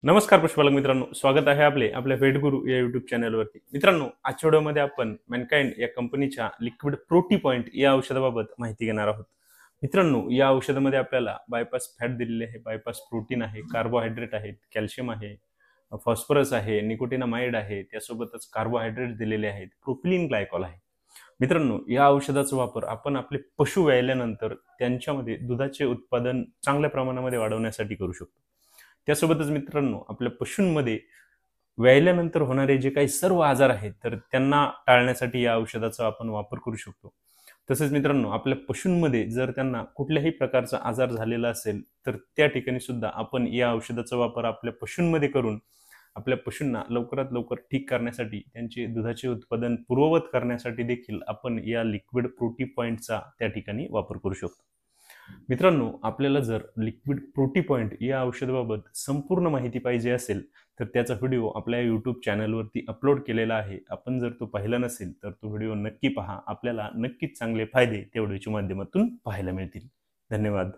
नमस्कार पुष्पालक मित्रांनो, स्वागत आहे आपल्या वेटगुरु या यूट्यूब चॅनलवरती. मित्रांनो, आजच्या व्हिडिओमध्ये आपण मॅनकाइंड या कंपनीच्या लिक्विड प्रोटी पॉइंट या औषधाबाबत माहिती घेणार आहोत. मित्रांनो, या औषधामध्ये आपल्याला बायपास फॅट दिलेले आहे, बायपास प्रोटीन आहे, कार्बोहायड्रेट आहेत, कॅल्शियम आहे, फॉस्फरस आहे, निकोटिनामाइड आहे, त्यासोबतच कार्बोहायड्रेट दिलेले आहेत, प्रोपिलिन ग्लायकॉल आहे. मित्रांनो, या औषधाचा वापर आपण आपले पशु व्यायल्यानंतर त्यांच्यामध्ये दुधाचे उत्पादन चांगल्या प्रमाणामध्ये वाढवण्यासाठी करू शकतो. त्यासोबतच मित्रांनो, आपल्या पशूंमध्ये व्यायल्यानंतर होणारे जे काही सर्व आजार आहेत तर त्यांना टाळण्यासाठी या औषधाचा आपण वापर करू शकतो. तसेच मित्रांनो, आपल्या पशूंमध्ये जर त्यांना कुठल्याही प्रकारचा आजार झालेला असेल तर त्या ठिकाणी सुद्धा आपण या औषधाचा वापर आपल्या पशूंमध्ये करून आपल्या पशूंना लवकरात लवकर ठीक करण्यासाठी, त्यांचे दुधाचे उत्पादन पूर्ववत करण्यासाठी देखील आपण या लिक्विड प्रोटी पॉइंटचा त्या ठिकाणी वापर करू शकतो. मित्रांनो, आपल्याला जर लिक्विड प्रोटी पॉइंट या औषधाबाबत संपूर्ण माहिती पाहिजे असेल तर त्याचा व्हिडिओ आपल्या यूट्यूब चॅनलवरती अपलोड केलेला आहे. आपण जर तो पाहिला नसेल तर तो व्हिडिओ नक्की पहा. आपल्याला नक्कीच चांगले फायदे त्या व्हिडिओच्या माध्यमातून पाहायला मिळतील. धन्यवाद.